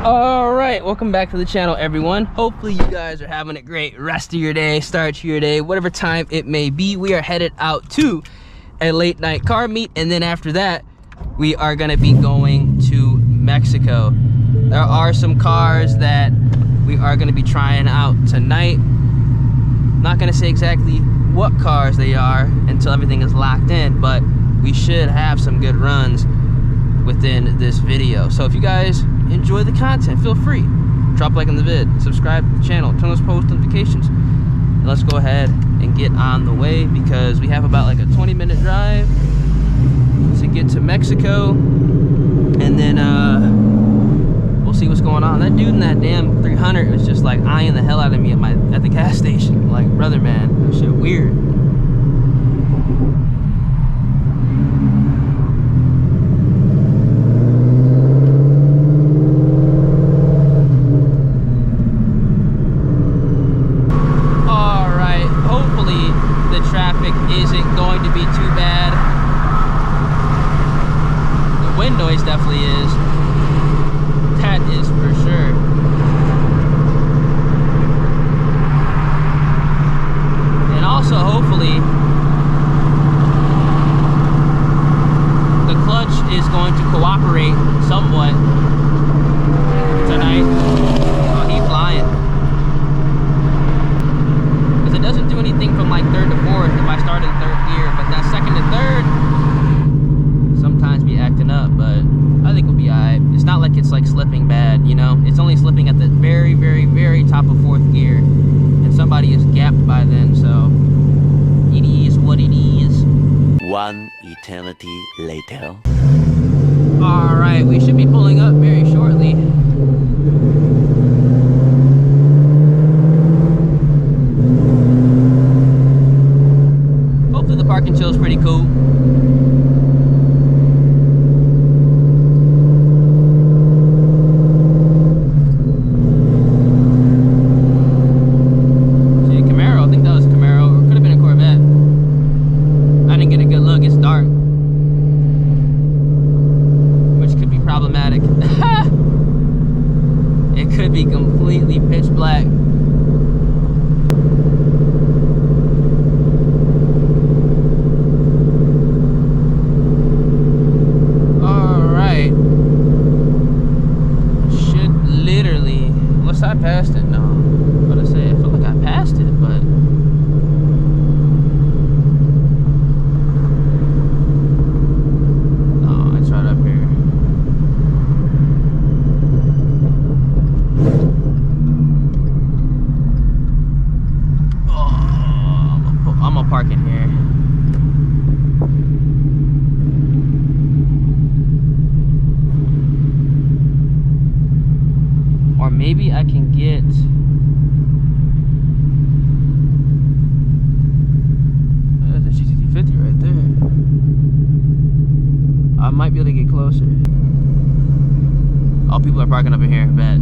All right, welcome back to the channel, everyone. Hopefully you guys are having a great rest of your day, start to your day, whatever time it may be. We are headed out to a late night car meet, and then after that we are going to be going to Mexico. There are some cars that we are going to be trying out tonight. Not going to say exactly what cars they are until everything is locked in, but we should have some good runs within this video. So if you guys enjoy the content, feel free, drop a like on the vid, subscribe to the channel, turn those post notifications, and let's go ahead and get on the way, because we have about like a 20-minute drive to get to Mexico, and then we'll see what's going on. That dude in that damn 300 was just like eyeing the hell out of me at the gas station. Like, brother, man, that shit weird. Isn't going to be too bad. The wind noise definitely is. That is for sure. And also, hopefully, the clutch is going to cooperate somewhat tonight. Oh, he's flying. It doesn't do anything from like third to fourth if I start in third gear, but that second to third sometimes be acting up, but I think we'll be alright. It's not like it's like slipping bad, you know. It's only slipping at the very, very, very top of fourth gear, and somebody is gapped by then, so it is what it is. One eternity later. Alright, we should be pulling up very shortly. The parking chill is pretty cool. See, Camaro, I think that was a Camaro, or could have been a Corvette. I didn't get a good look, it's dark, which could be problematic. It could be completely pitch black. I passed it? No. What I say? I feel like I passed it, but no, it's right up here. Oh, I'm gonna park in here. Or maybe I can get there's a GT350 right there. I might be able to get closer. All people are parking up in here, bad.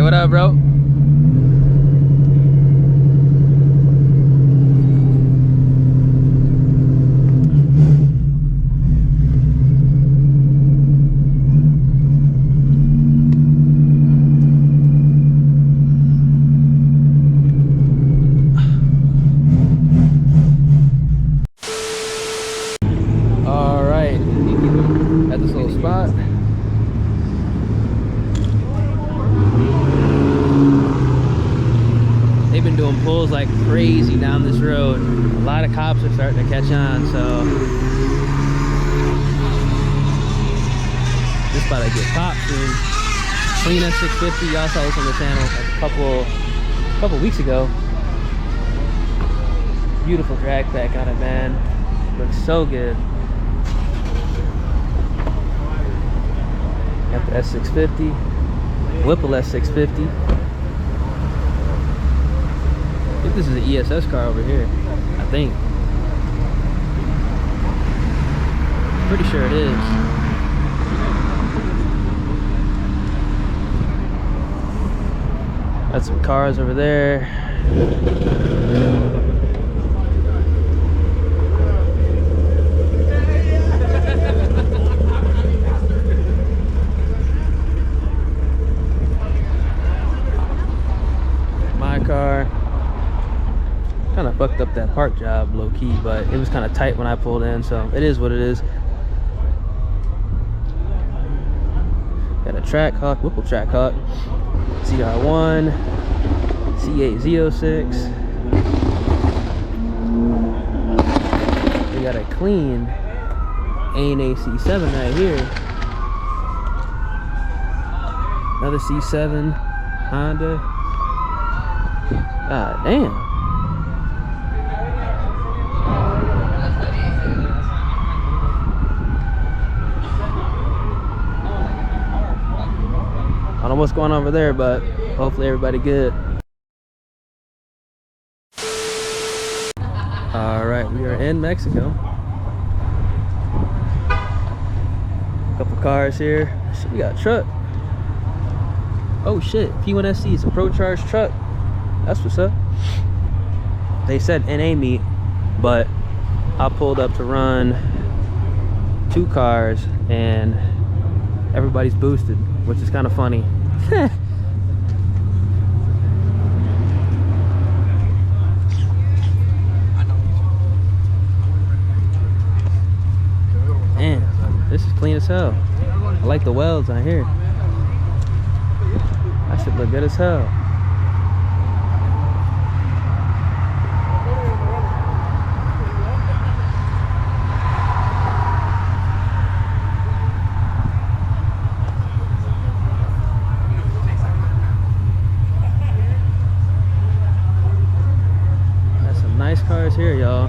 What up, bro? All right, at this little spot. They've been doing pulls like crazy down this road. A lot of cops are starting to catch on, so just about to get popped soon. CLEAN S650, y'all saw this on the channel a couple weeks ago. Beautiful drag pack on it, man. Looks so good. Got the S650, Whipple S650. I think this is an ESS car over here. I think. Pretty sure it is. Got some cars over there. My car. Kind of fucked up that park job low key, but it was kind of tight when I pulled in, so it is what it is. Got a track hawk, Whipple track hawk, CR1, C8 Z06. We got a clean A&A C7 right here. Another C7 Honda. God damn. I don't know what's going on over there, but hopefully everybody good. All right, we are in Mexico. A couple cars here. Shit, we got a truck. Oh shit, P1SC, it's a Pro Charge truck. That's what's up. They said NA meet, but I pulled up to run 2 cars and everybody's boosted, which is kind of funny. Man, this is clean as hell. I like the welds on here. That should look good as hell. Nice cars here, y'all.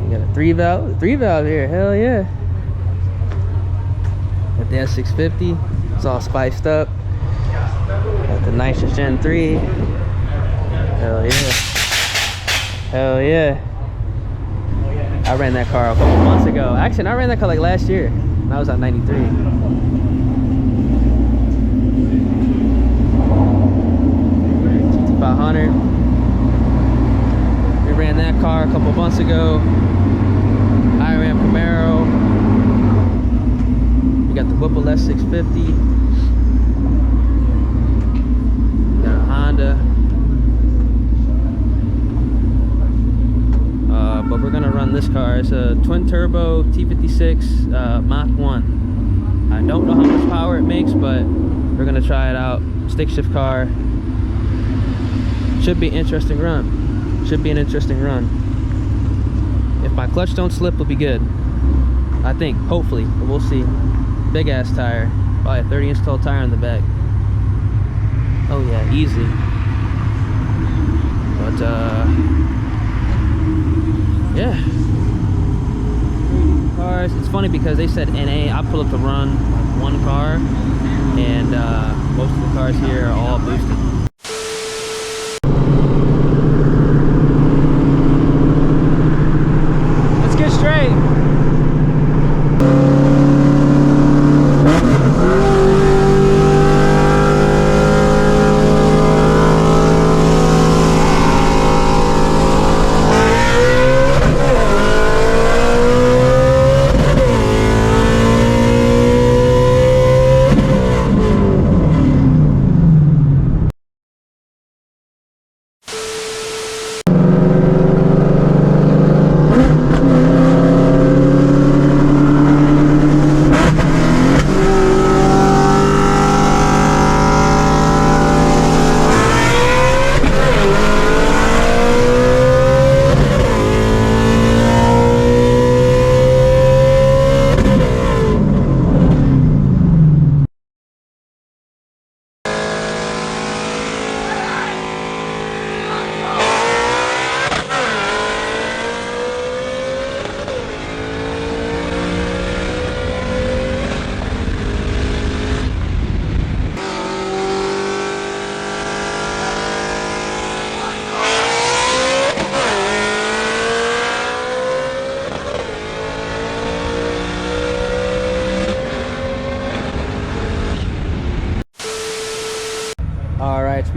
You got a 3-valve here, hell yeah. Got the S650, it's all spiced up. Got the Nitrous Gen 3. Hell yeah. Hell yeah. I ran that car a couple months ago. Actually, I ran that car like last year. And I was on 93. 500. We ran that car a couple months ago. I ran Camaro. We got the Whipple S650. We got a Honda. But we're gonna run this car. It's a twin turbo T56 Mach 1. I don't know how much power it makes, but we're gonna try it out. Stick shift car. Should be an interesting run. Should be an interesting run. If my clutch don't slip, it'll be good. I think, hopefully, but we'll see. Big ass tire. Probably a 30-inch tall tire on the back. Oh yeah, easy. But yeah. Cars. It's funny because they said NA. I pulled up to run like 1 car, and most of the cars here are all boosted.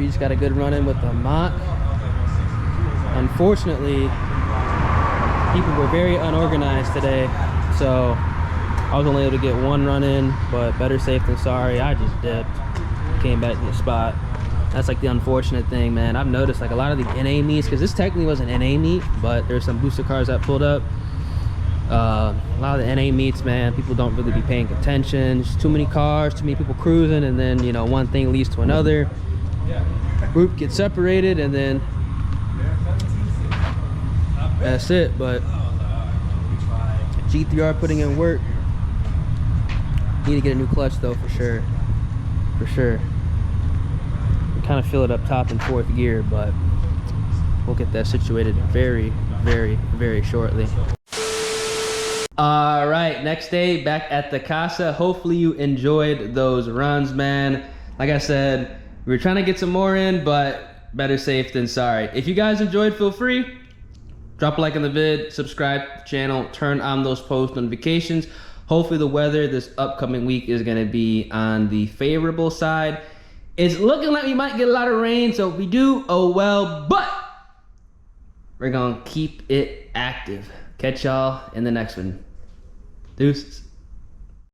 We just got a good run in with the Mach. Unfortunately, people were very unorganized today, so I was only able to get one run in, but better safe than sorry. I just dipped, came back to the spot. That's like the unfortunate thing, man. I've noticed like a lot of the NA meets, because this technically was an NA meet, but there's some booster cars that pulled up. A lot of the NA meets, man, people don't really be paying attention. Just too many cars, too many people cruising, and then, you know, one thing leads to another. Group gets separated, and then that's it. But G3R putting in work. Need to get a new clutch though, for sure. For sure. Kind of feel it up top in 4th gear, but we'll get that situated very, very, very shortly. All right, next day back at the casa. Hopefully you enjoyed those runs, man. Like I said, we were trying to get some more in, but better safe than sorry. If you guys enjoyed, feel free, drop a like on the vid, subscribe to the channel, turn on those post notifications. Hopefully the weather this upcoming week is gonna be on the favorable side. It's looking like we might get a lot of rain, so if we do, oh well, but we're gonna keep it active. Catch y'all in the next one. Deuces.